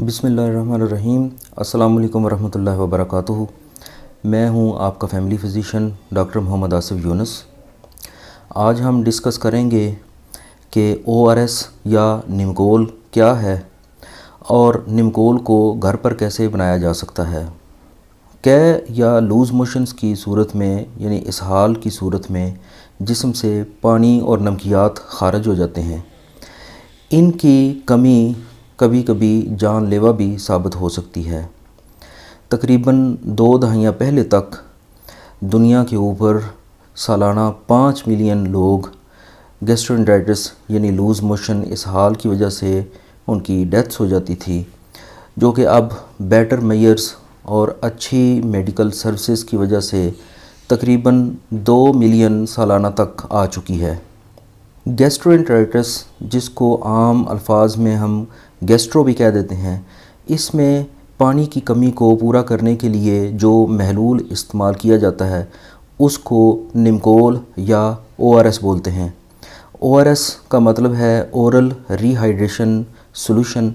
बिस्मिल्लाहिर्रहमानिर्रहीम। अस्सलाम वालेकुम वरहमतुल्लाहि वबरकातुहू। मैं हूं आपका family physician doctor Mohammad Asif Younus. आज हम डिस्कस करेंगे कि ORS या निमकोल क्या है और निमकोल को घर पर कैसे बनाया जा सकता है। कै या लूज़ मोशंस की सूरत में यानी इसहाल की सूरत में जिस्म से पानी और नमकियात ख़ारिज हो जाते हैं। इनकी कमी कभी कभी जानलेवा भी साबित हो सकती है। तकरीबन 2 दहाइयाँ पहले तक दुनिया के ऊपर सालाना 5 मिलियन लोग गैस्ट्रोएंटेराइटिस यानी लूज़ मोशन इसहाल की वजह से उनकी डेथ्स हो जाती थी, जो कि अब बेटर मेयर्स और अच्छी मेडिकल सर्विसेज की वजह से तकरीबन 2 मिलियन सालाना तक आ चुकी है। गैस्ट्रोएंटेराइटिस, जिसको आम अल्फाज में हम गैस्ट्रो भी कह देते हैं, इसमें पानी की कमी को पूरा करने के लिए जो महलूल इस्तेमाल किया जाता है उसको निमकोल या ORS बोलते हैं। ORS का मतलब है ओरल रीहाइड्रेशन सॉल्यूशन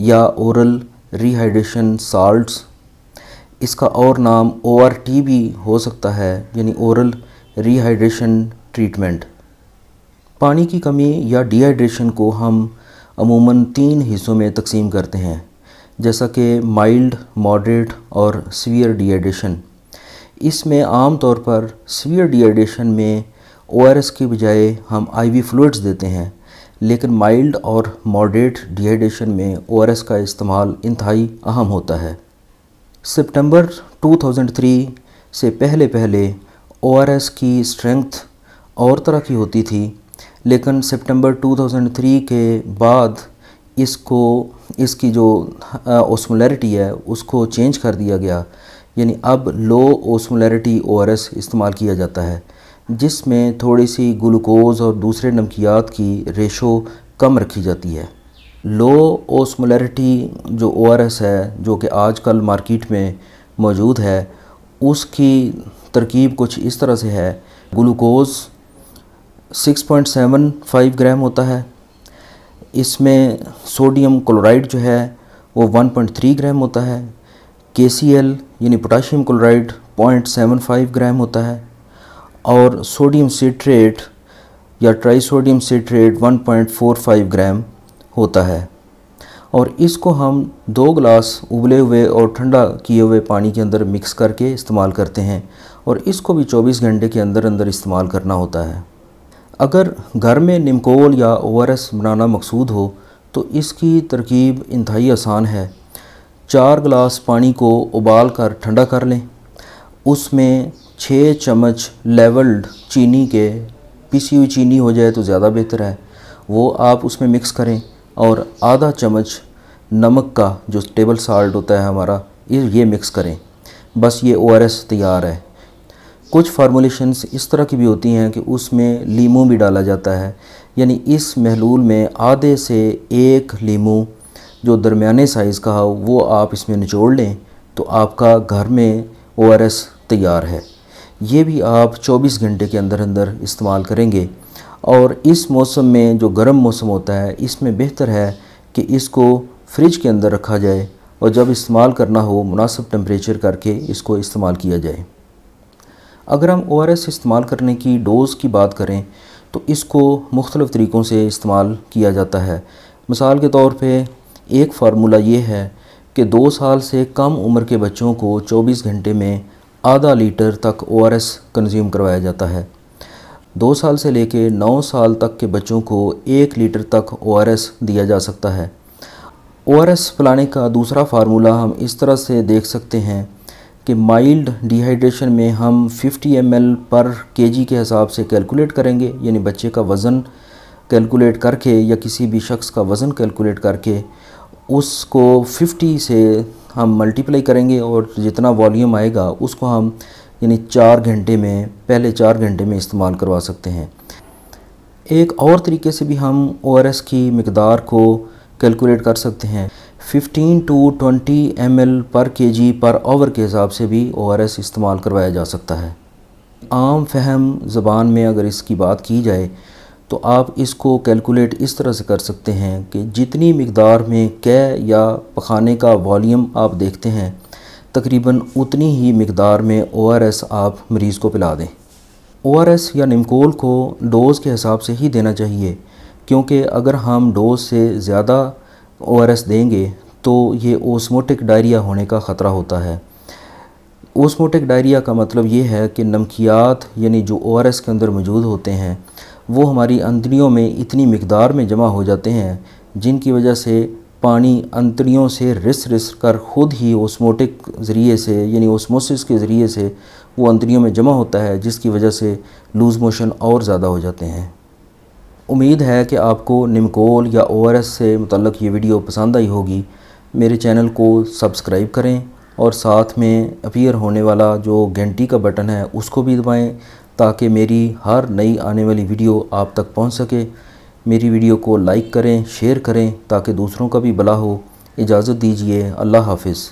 या ओरल रीहाइड्रेशन साल्ट्स। इसका और नाम ORT भी हो सकता है, यानी ओरल रीहाइड्रेशन ट्रीटमेंट। पानी की कमी या डिहाइड्रेशन को हम अमूमन 3 हिस्सों में तकसीम करते हैं, जैसा कि माइल्ड, मॉडरेट और सीवियर डिहाइड्रेशन। इसमें आम तौर पर सीवियर डिहाइड्रेशन में ORS के बजाय हम IV फ्लूइड्स देते हैं, लेकिन माइल्ड और मॉडरेट डिहाइड्रेशन में ORS का इस्तेमाल इंतहाई अहम होता है। सितंबर 2003 से पहले ORS की स्ट्रेंथ और तरह की होती थी, लेकिन सितंबर 2003 के बाद इसकी जो ओस्मोलैरिटी है उसको चेंज कर दिया गया, यानी अब लो ओस्मोलैरिटी ORS इस्तेमाल किया जाता है, जिसमें थोड़ी सी ग्लूकोज और दूसरे नमकियात की रेशो कम रखी जाती है। लो ओस्मोलैरिटी जो ORS है, जो कि आजकल मार्केट में मौजूद है, उसकी तरकीब कुछ इस तरह से है। ग्लूकोज 6.75 ग्राम होता है। इसमें सोडियम क्लोराइड जो है वो 1.3 ग्राम होता है। KCl यानी पोटाशियम क्लोराइड 0.75 ग्राम होता है और सोडियम सिट्रेट या ट्राइसोडियम सिट्रेट 1.45 ग्राम होता है। और इसको हम 2 गिलास उबले हुए और ठंडा किए हुए पानी के अंदर मिक्स करके इस्तेमाल करते हैं और इसको भी 24 घंटे के अंदर इस्तेमाल करना होता है। अगर घर में निमकोल या ORS बनाना मकसूद हो तो इसकी तरकीब इंतहाई आसान है। 4 गिलास पानी को उबाल कर ठंडा कर लें। उसमें 6 चम्मच लेवल्ड चीनी के, पिसी हुई चीनी हो जाए तो ज़्यादा बेहतर है, वो आप उसमें मिक्स करें और आधा चम्मच नमक का जो टेबल साल्ट होता है हमारा, ये मिक्स करें। बस ये ORS तैयार है। कुछ फार्मूलेशंस इस तरह की भी होती हैं कि उसमें लीमू भी डाला जाता है, यानी इस महलूल में आधे से 1 लीमू जो दरमियाने साइज़ का हो वो आप इसमें निचोड़ लें तो आपका घर में ORS तैयार है। ये भी आप 24 घंटे के अंदर इस्तेमाल करेंगे। और इस मौसम में जो गर्म मौसम होता है, इसमें बेहतर है कि इसको फ्रिज के अंदर रखा जाए और जब इस्तेमाल करना हो मुनासिब टेम्परेचर करके इसको इस्तेमाल किया जाए। अगर हम ORS इस्तेमाल करने की डोज़ की बात करें तो इसको मुख्तलिफ़ तरीक़ों से इस्तेमाल किया जाता है। मिसाल के तौर पे एक फ़ार्मूला ये है कि 2 साल से कम उम्र के बच्चों को 24 घंटे में आधा लीटर तक ORS कंज्यूम करवाया जाता है। 2 साल से लेके 9 साल तक के बच्चों को 1 लीटर तक ORS दिया जा सकता है। ORS पिलाने का दूसरा फार्मूला हम इस तरह से देख सकते हैं कि माइल्ड डिहाइड्रेशन में हम 50 ml पर kg के हिसाब से कैलकुलेट करेंगे, यानी बच्चे का वज़न कैलकुलेट करके या किसी भी शख्स का वज़न कैलकुलेट करके उसको 50 से हम मल्टीप्लाई करेंगे और जितना वॉल्यूम आएगा उसको हम यानी 4 घंटे में, पहले 4 घंटे में इस्तेमाल करवा सकते हैं। एक और तरीके से भी हम ORS की मिकदार को कैलकुलेट कर सकते हैं। 15 to 20 ml पर kg पर आवर के हिसाब से भी ORS इस्तेमाल करवाया जा सकता है। आम फहम ज़बान में अगर इसकी बात की जाए तो आप इसको कैलकुलेट इस तरह से कर सकते हैं कि जितनी मिकदार में कै या पखाने का वॉल्यूम आप देखते हैं, तकरीबन उतनी ही मिकदार में ORS आप मरीज़ को पिला दें। ORS या निमकोल को डोज़ के हिसाब से ही देना चाहिए, क्योंकि अगर हम डोज़ से ज़्यादा ORS देंगे तो ये ओस्मोटिक डायरिया होने का ख़तरा होता है। ओस्मोटिक डायरिया का मतलब ये है कि नमकियात यानी जो ORS के अंदर मौजूद होते हैं वो हमारी अंतड़ियों में इतनी मिकदार में जमा हो जाते हैं, जिनकी वजह से पानी अंतड़ियों से रिस कर ख़ुद ही ओस्मोटिक ज़रिए से यानी ओस्मोसिस के ज़रिए से वो अंतड़ियों में जमा होता है, जिसकी वजह से लूज़ मोशन और ज़्यादा हो जाते हैं। उम्मीद है कि आपको निमकोल या ORS से मुतल्लिक़ ये वीडियो पसंद आई होगी। मेरे चैनल को सब्सक्राइब करें और साथ में अपीयर होने वाला जो घंटी का बटन है उसको भी दबाएं, ताकि मेरी हर नई आने वाली वीडियो आप तक पहुंच सके। मेरी वीडियो को लाइक करें, शेयर करें, ताकि दूसरों का भी भला हो। इजाज़त दीजिए। अल्लाह हाफ़िज़।